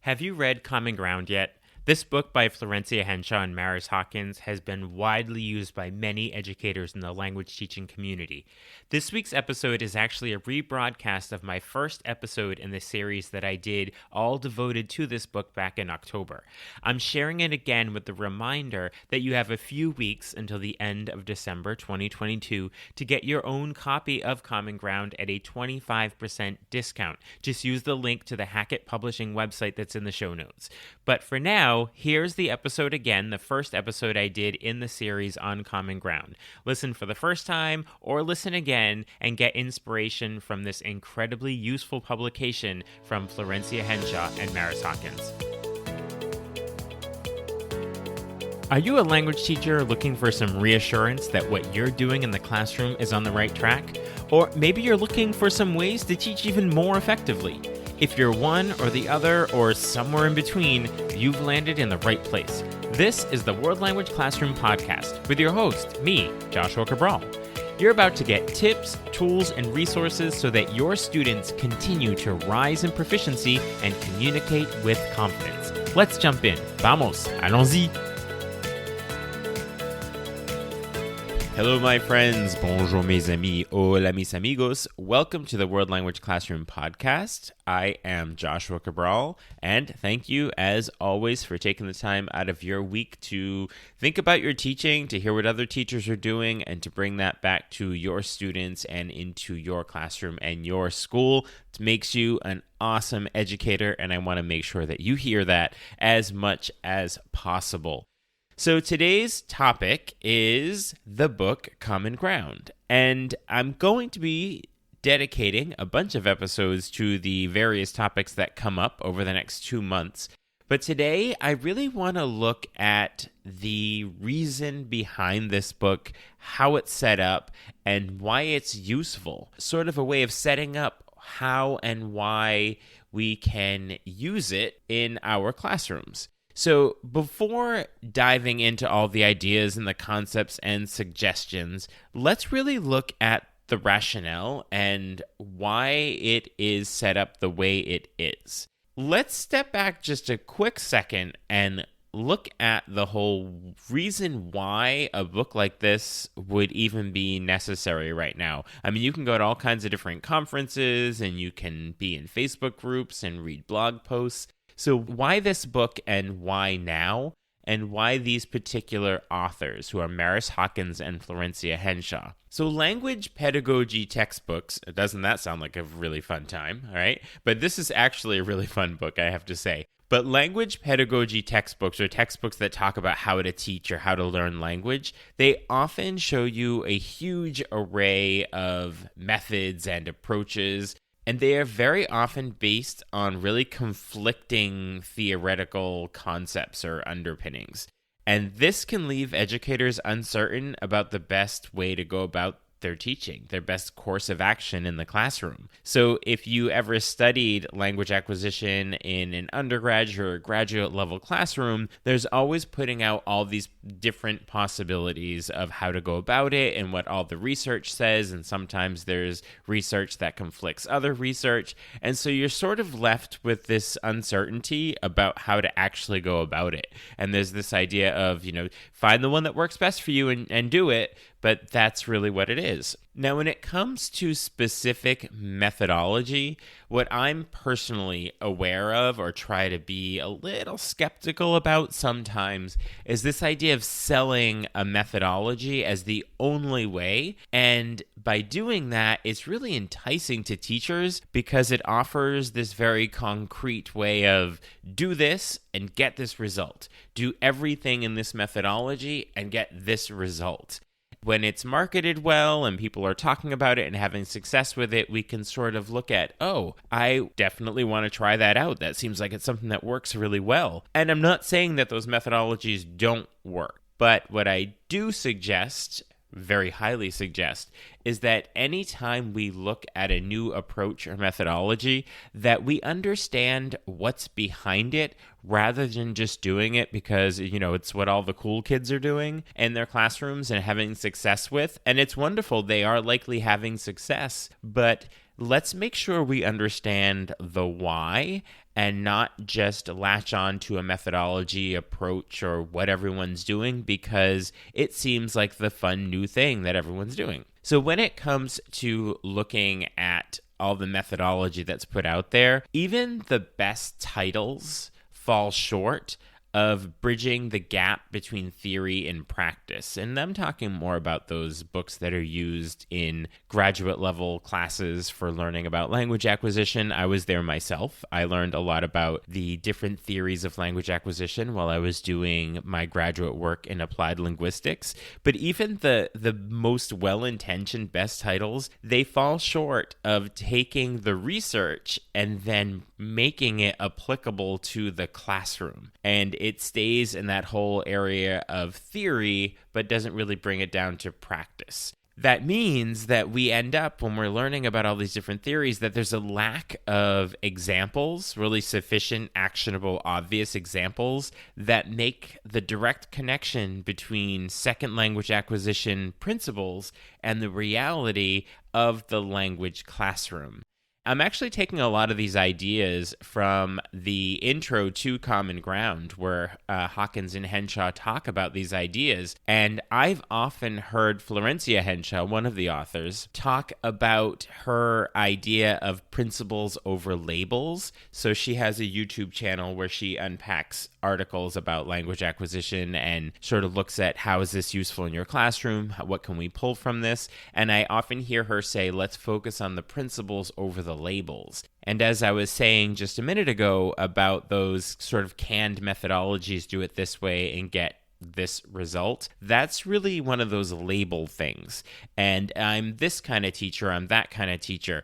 Have you read Common Ground yet? This book by Florencia, Henshaw, and Hawkins has been widely used by many educators in the language teaching community. This week's episode is actually a rebroadcast of my first episode in the series that I did, all devoted to this book back in October. I'm sharing it again with the reminder that you have a few weeks until the end of December 2022 to get your own copy of Common Ground at a 25% discount. Just use the link to the Hackett Publishing website that's in the show notes. But for now, here's the episode again, the first episode I did in the series on Common Ground. Listen for the first time or listen again and get inspiration from this incredibly useful publication from Florencia Henshaw and Hawkins. Are you a language teacher looking for some reassurance that what you're doing in the classroom is on the right track? Or maybe you're looking for some ways to teach even more effectively? If you're one or the other or somewhere in between, you've landed in the right place. This is the World Language Classroom Podcast with your host, me, Joshua Cabral. You're about to get tips, tools, and resources so that your students continue to rise in proficiency and communicate with confidence. Let's jump in. Vamos, allons-y. Hello, my friends. Bonjour, mes amis. Hola, mis amigos. Welcome to the World Language Classroom Podcast. I am Joshua Cabral, and thank you, as always, for taking the time out of your week to think about your teaching, to hear what other teachers are doing, and to bring that back to your students and into your classroom and your school. It makes you an awesome educator, and I want to make sure that you hear that as much as possible. So today's topic is the book Common Ground, and I'm going to be dedicating a bunch of episodes to the various topics that come up over the next 2 months. But today, I really want to look at the reason behind this book, how it's set up, and why it's useful. Sort of a way of setting up how and why we can use it in our classrooms. So before diving into all the ideas and the concepts and suggestions, let's really look at the rationale and why it is set up the way it is. Let's step back just a quick second and look at the whole reason why a book like this would even be necessary right now. I mean, you can go to all kinds of different conferences and you can be in Facebook groups and read blog posts. So why this book and why now? And why these particular authors, who are Hawkins and Florencia Henshaw? So language pedagogy textbooks, doesn't that sound like a really fun time, all right? But this is actually a really fun book, I have to say. But language pedagogy textbooks, or textbooks that talk about how to teach or how to learn language, they often show you a huge array of methods and approaches. And they are very often based on really conflicting theoretical concepts or underpinnings. And this can leave educators uncertain about the best way to go about their teaching, their best course of action in the classroom. So if you ever studied language acquisition in an undergraduate or graduate level classroom, there's always putting out all these different possibilities of how to go about it and what all the research says. And sometimes there's research that conflicts other research. And so you're sort of left with this uncertainty about how to actually go about it. And there's this idea of, find the one that works best for you and do it. But that's really what it is. Now, when it comes to specific methodology, what I'm personally aware of or try to be a little skeptical about sometimes is this idea of selling a methodology as the only way. And by doing that, it's really enticing to teachers because it offers this very concrete way of do this and get this result. Do everything in this methodology and get this result. When it's marketed well and people are talking about it and having success with it, we can sort of look at, oh, I definitely want to try that out. That seems like it's something that works really well. And I'm not saying that those methodologies don't work, but what I do suggest, very highly suggest, is that anytime we look at a new approach or methodology, that we understand what's behind it rather than just doing it because, it's what all the cool kids are doing in their classrooms and having success with. And it's wonderful. They are likely having success, but let's make sure we understand the why and not just latch on to a methodology, approach, or what everyone's doing because it seems like the fun new thing that everyone's doing. So when it comes to looking at all the methodology that's put out there, even the best titles fall short of bridging the gap between theory and practice. And I'm talking more about those books that are used in graduate level classes for learning about language acquisition. I was there myself. I learned a lot about the different theories of language acquisition while I was doing my graduate work in applied linguistics. But even the most well-intentioned best titles, they fall short of taking the research and then making it applicable to the classroom. And it stays in that whole area of theory, but doesn't really bring it down to practice. That means that we end up, when we're learning about all these different theories, that there's a lack of examples, really sufficient, actionable, obvious examples that make the direct connection between second language acquisition principles and the reality of the language classroom. I'm actually taking a lot of these ideas from the intro to Common Ground, where Hawkins and Henshaw talk about these ideas. And I've often heard Florencia Henshaw, one of the authors, talk about her idea of principles over labels. So she has a YouTube channel where she unpacks articles about language acquisition and sort of looks at how is this useful in your classroom? What can we pull from this? And I often hear her say, let's focus on the principles over the labels. And as I was saying just a minute ago about those sort of canned methodologies, do it this way and get this result, that's really one of those label things. And I'm this kind of teacher, I'm that kind of teacher.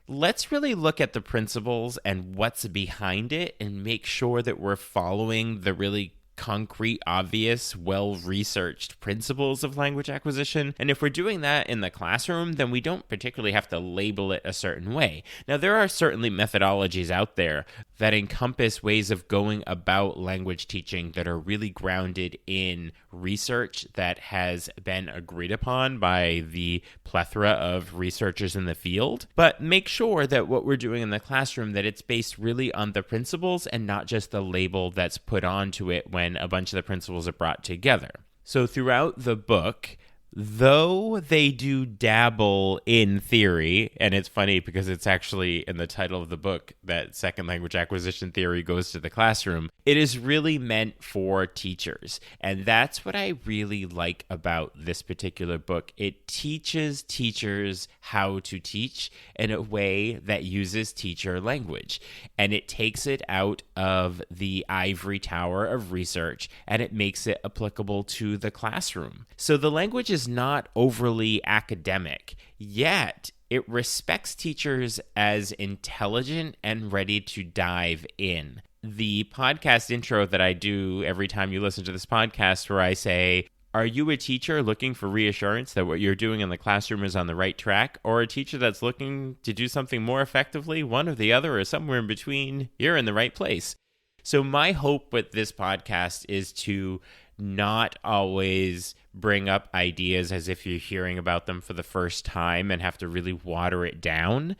Let's really look at the principles and what's behind it and make sure that we're following the really concrete, obvious, well-researched principles of language acquisition. And if we're doing that in the classroom, then we don't particularly have to label it a certain way. Now, there are certainly methodologies out there that encompass ways of going about language teaching that are really grounded in research that has been agreed upon by the plethora of researchers in the field. But make sure that what we're doing in the classroom, that it's based really on the principles and not just the label that's put onto it when a bunch of the principles are brought together. So throughout the book, though they do dabble in theory, and it's funny because it's actually in the title of the book that second language acquisition theory goes to the classroom, it is really meant for teachers. And that's what I really like about this particular book. It teaches teachers how to teach in a way that uses teacher language. And it takes it out of the ivory tower of research and it makes it applicable to the classroom. So the language is not overly academic, yet it respects teachers as intelligent and ready to dive in. The podcast intro that I do every time you listen to this podcast, where I say, are you a teacher looking for reassurance that what you're doing in the classroom is on the right track, or a teacher that's looking to do something more effectively, one or the other, or somewhere in between? You're in the right place. So my hope with this podcast is to not always bring up ideas as if you're hearing about them for the first time and have to really water it down.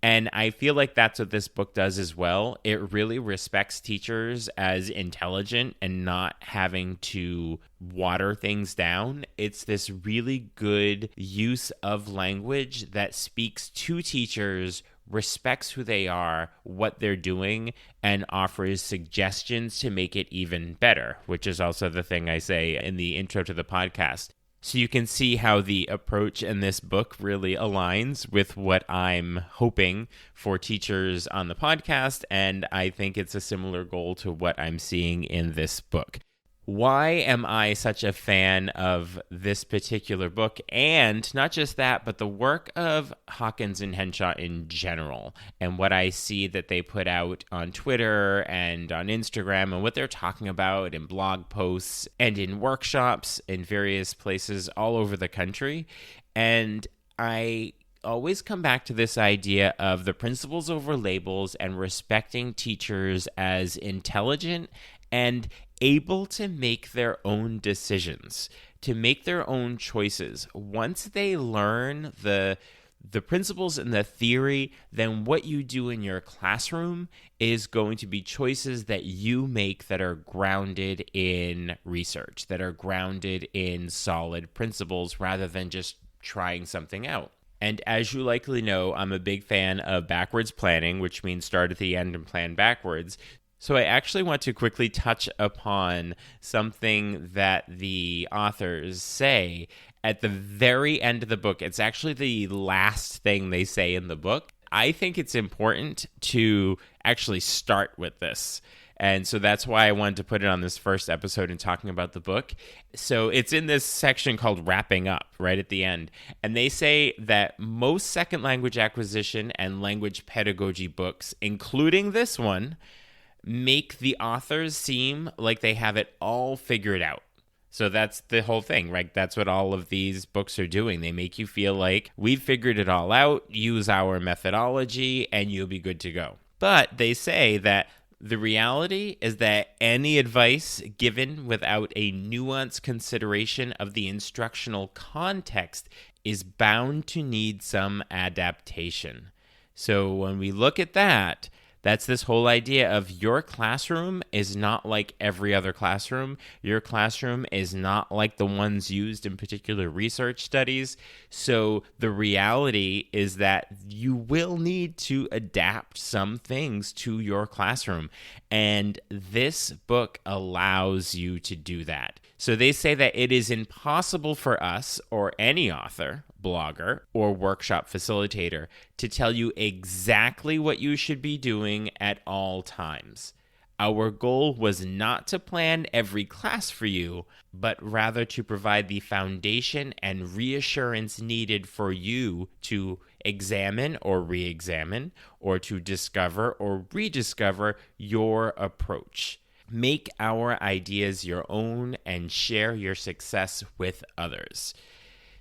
And I feel like that's what this book does as well. It really respects teachers as intelligent and not having to water things down. It's this really good use of language that speaks to teachers, respects who they are, what they're doing, and offers suggestions to make it even better, which is also the thing I say in the intro to the podcast. So you can see how the approach in this book really aligns with what I'm hoping for teachers on the podcast, and I think it's a similar goal to what I'm seeing in this book. Why am I such a fan of this particular book? And not just that, but the work of Hawkins and Henshaw in general, and what I see that they put out on Twitter and on Instagram, and what they're talking about in blog posts and in workshops in various places all over the country. And I always come back to this idea of the principles over labels and respecting teachers as intelligent and able to make their own decisions, to make their own choices. Once they learn the the principles and the theory, then what you do in your classroom is going to be choices that you make that are grounded in research, that are grounded in solid principles rather than just trying something out. And as you likely know, I'm a big fan of backwards planning, which means start at the end and plan backwards. So I actually want to quickly touch upon something that the authors say at the very end of the book. It's actually the last thing they say in the book. I think it's important to actually start with this. And so that's why I wanted to put it on this first episode in talking about the book. So it's in this section called Wrapping Up, right at the end. And they say that most second language acquisition and language pedagogy books, including this one, make the authors seem like they have it all figured out. So that's the whole thing, right? That's what all of these books are doing. They make you feel like we've figured it all out, use our methodology, and you'll be good to go. But they say that the reality is that any advice given without a nuanced consideration of the instructional context is bound to need some adaptation. So when we look at that, that's this whole idea of your classroom is not like every other classroom. Your classroom is not like the ones used in particular research studies. So the reality is that you will need to adapt some things to your classroom. And this book allows you to do that. So they say that it is impossible for us or any author, blogger, or workshop facilitator to tell you exactly what you should be doing at all times. Our goal was not to plan every class for you, but rather to provide the foundation and reassurance needed for you to examine or re-examine, or to discover or rediscover your approach. Make our ideas your own and share your success with others.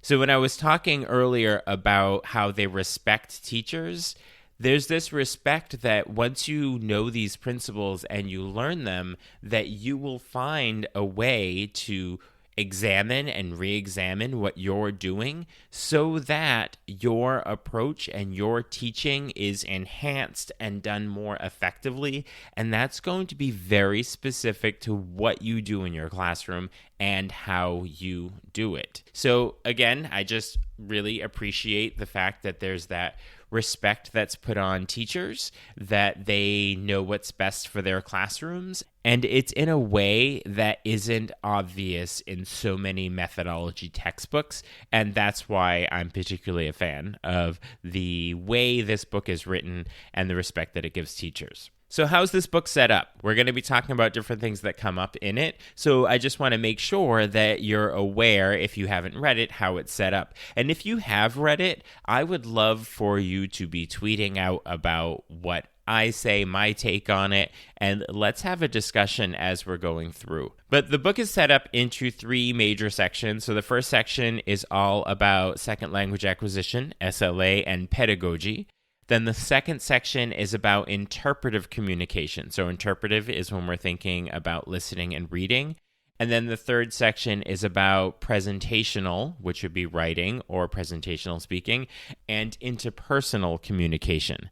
So when I was talking earlier about how they respect teachers, there's this respect that once you know these principles and you learn them, that you will find a way to examine and re-examine what you're doing so that your approach and your teaching is enhanced and done more effectively. And that's going to be very specific to what you do in your classroom and how you do it. So again, I just really appreciate the fact that there's that respect that's put on teachers, that they know what's best for their classrooms, and it's in a way that isn't obvious in so many methodology textbooks, and that's why I'm particularly a fan of the way this book is written and the respect that it gives teachers. So how's this book set up? We're going to be talking about different things that come up in it. So I just want to make sure that you're aware, if you haven't read it, how it's set up. And if you have read it, I would love for you to be tweeting out about what I say, my take on it, and let's have a discussion as we're going through. But the book is set up into three major sections. So the first section is all about second language acquisition, SLA, and pedagogy. Then the second section is about interpretive communication. So interpretive is when we're thinking about listening and reading. And then the third section is about presentational, which would be writing or presentational speaking, and interpersonal communication.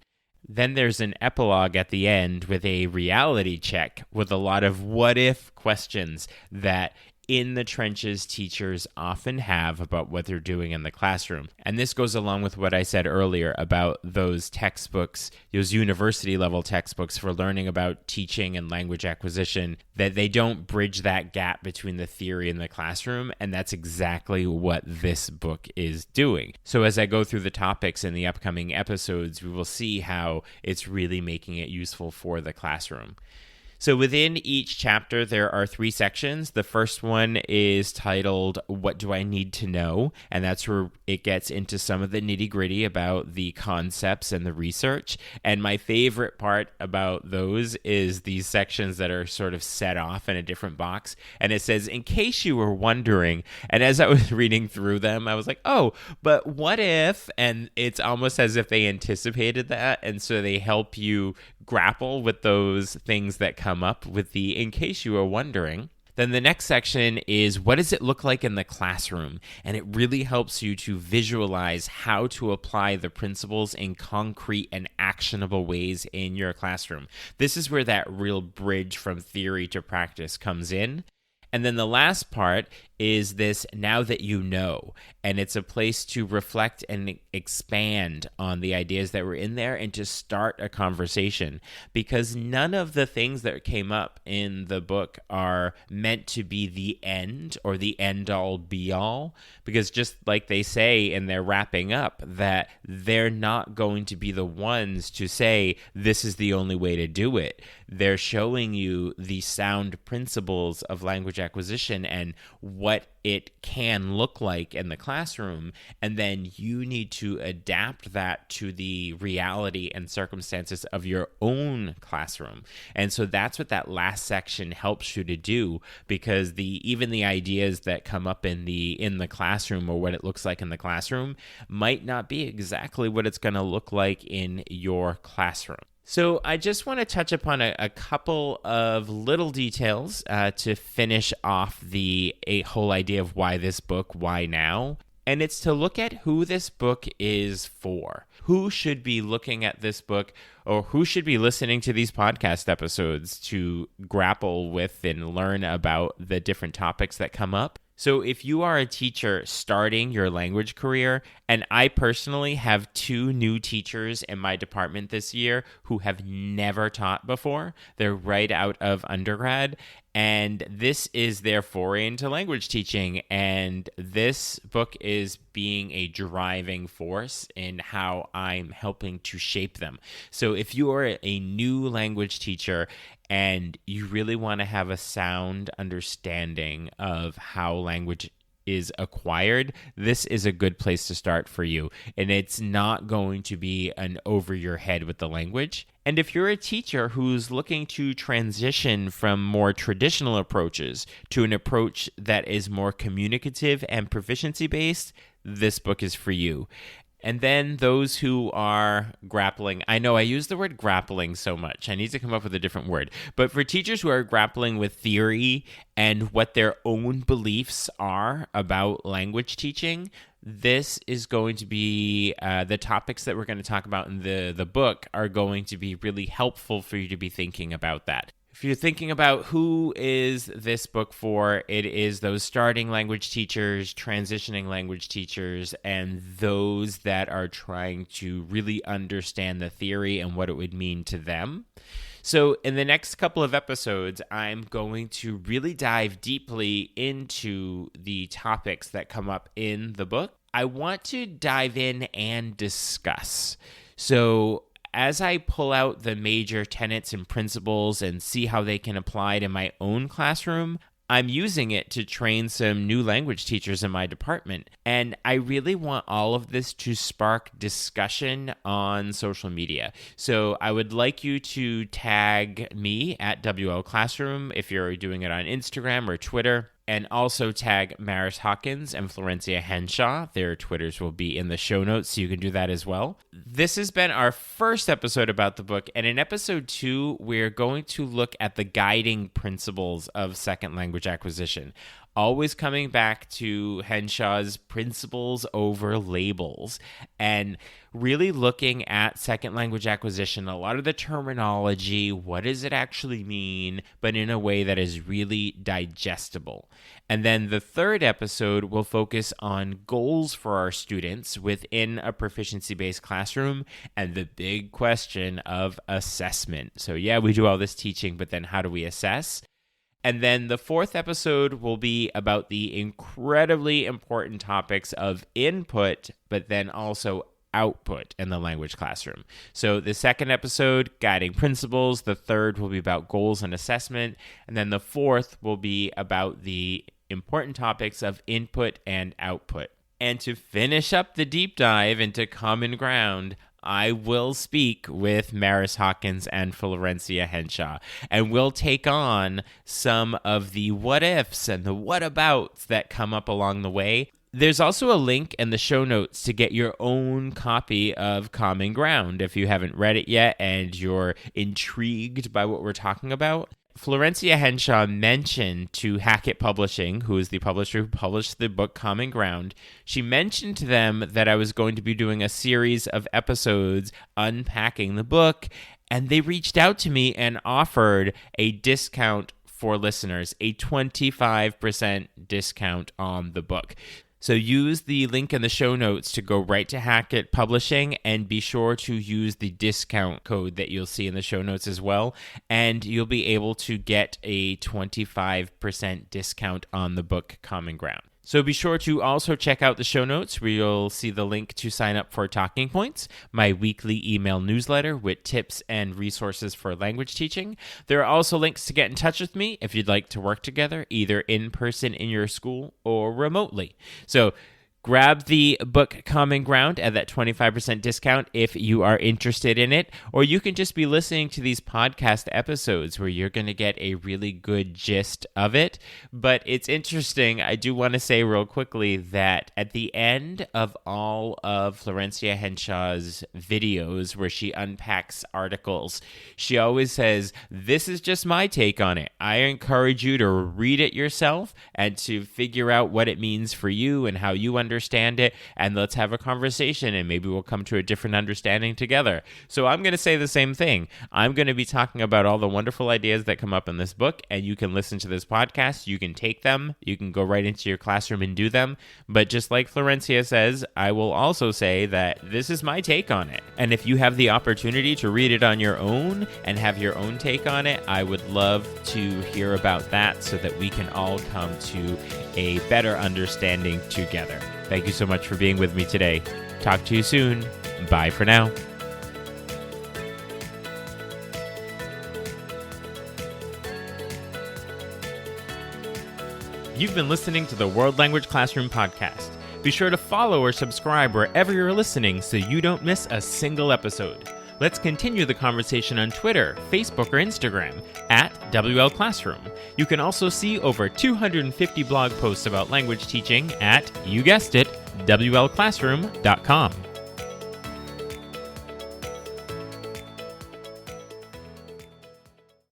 Then there's an epilogue at the end with a reality check with a lot of what-if questions that in the trenches teachers often have about what they're doing in the classroom. And this goes along with what I said earlier about those textbooks, those university level textbooks for learning about teaching and language acquisition, that they don't bridge that gap between the theory and the classroom. And that's exactly what this book is doing. So as I go through the topics in the upcoming episodes, we will see how it's really making it useful for the classroom. So within each chapter, there are three sections. The first one is titled, What Do I Need to Know? And that's where it gets into some of the nitty-gritty about the concepts and the research. And my favorite part about those is these sections that are sort of set off in a different box. And it says, in case you were wondering. And as I was reading through them, I was like, oh, but what if? And it's almost as if they anticipated that. And so they help you grapple with those things that come up with the in case you were wondering. Then the next section is what does it look like in the classroom? And it really helps you to visualize how to apply the principles in concrete and actionable ways in your classroom. This is where that real bridge from theory to practice comes in. And then the last part is this now that you know, and it's a place to reflect and expand on the ideas that were in there and to start a conversation, because none of the things that came up in the book are meant to be the end or the end all be all, because just like they say in their wrapping up, that they're not going to be the ones to say this is the only way to do it. They're showing you the sound principles of language acquisition and what it can look like in the classroom, and then you need to adapt that to the reality and circumstances of your own classroom. And so that's what that last section helps you to do, because even the ideas that come up in the classroom or what it looks like in the classroom might not be exactly what it's going to look like in your classroom. So I just want to touch upon a couple of little details to finish off a whole idea of why this book, why now? And it's to look at who this book is for. Who should be looking at this book, or who should be listening to these podcast episodes to grapple with and learn about the different topics that come up. So if you are a teacher starting your language career, and I personally have 2 new teachers in my department this year who have never taught before. They're right out of undergrad, and this is their foray into language teaching. And this book is being a driving force in how I'm helping to shape them. So if you are a new language teacher and you really want to have a sound understanding of how language is acquired, this is a good place to start for you. And it's not going to be an over your head with the language. And if you're a teacher who's looking to transition from more traditional approaches to an approach that is more communicative and proficiency-based, this book is for you. And then those who are grappling, I know I use the word grappling so much. I need to come up with a different word. But for teachers who are grappling with theory and what their own beliefs are about language teaching, this is going to be the topics that we're going to talk about in the book are going to be really helpful for you to be thinking about that. If you're thinking about who is this book for, it is those starting language teachers, transitioning language teachers, and those that are trying to really understand the theory and what it would mean to them. So in the next couple of episodes, I'm going to really dive deeply into the topics that come up in the book. I want to dive in and discuss. So as I pull out the major tenets and principles and see how they can apply to my own classroom, I'm using it to train some new language teachers in my department. And I really want all of this to spark discussion on social media. So I would like you to tag me at WL Classroom if you're doing it on Instagram or Twitter. And also tag Maris Hawkins and Florencia Henshaw. Their Twitters will be in the show notes, so you can do that as well. This has been our first episode about the book. And in episode 2, we're going to look at the guiding principles of second language acquisition. Always coming back to Henshaw's principles over labels and really looking at second language acquisition, a lot of the terminology, what does it actually mean, but in a way that is really digestible. And then the third episode will focus on goals for our students within a proficiency-based classroom and the big question of assessment. So yeah, we do all this teaching, but then how do we assess? And then the fourth episode will be about the incredibly important topics of input, but then also output in the language classroom. So the second episode, guiding principles. The third will be about goals and assessment. And then the fourth will be about the important topics of input and output. And to finish up the deep dive into common ground, I will speak with Maris Hawkins and Florencia Henshaw, and we'll take on some of the what ifs and the what abouts that come up along the way. There's also a link in the show notes to get your own copy of Common Ground if you haven't read it yet and you're intrigued by what we're talking about. Florencia Henshaw mentioned to Hackett Publishing, who is the publisher who published the book Common Ground, she mentioned to them that I was going to be doing a series of episodes unpacking the book, and they reached out to me and offered a discount for listeners, a 25% discount on the book. So use the link in the show notes to go right to Hackett Publishing, and be sure to use the discount code that you'll see in the show notes as well, and you'll be able to get a 25% discount on the book Common Ground. So be sure to also check out the show notes where you'll see the link to sign up for Talking Points, my weekly email newsletter with tips and resources for language teaching. There are also links to get in touch with me if you'd like to work together, either in person in your school or remotely. So grab the book Common Ground at that 25% discount if you are interested in it, or you can just be listening to these podcast episodes where you're going to get a really good gist of it. But it's interesting, I do want to say real quickly that at the end of all of Florencia Henshaw's videos where she unpacks articles, she always says, "This is just my take on it. I encourage you to read it yourself and to figure out what it means for you and how you understand it, and let's have a conversation, and maybe we'll come to a different understanding together." So I'm going to say the same thing. I'm going to be talking about all the wonderful ideas that come up in this book, and you can listen to this podcast. You can take them. You can go right into your classroom and do them. But just like Florencia says, I will also say that this is my take on it. And if you have the opportunity to read it on your own and have your own take on it, I would love to hear about that so that we can all come to a better understanding together. Thank you so much for being with me today. Talk to you soon. Bye for now. You've been listening to the World Language Classroom podcast. Be sure to follow or subscribe wherever you're listening so you don't miss a single episode. Let's continue the conversation on Twitter, Facebook, or Instagram at WL Classroom. You can also see over 250 blog posts about language teaching at, you guessed it, WLClassroom.com.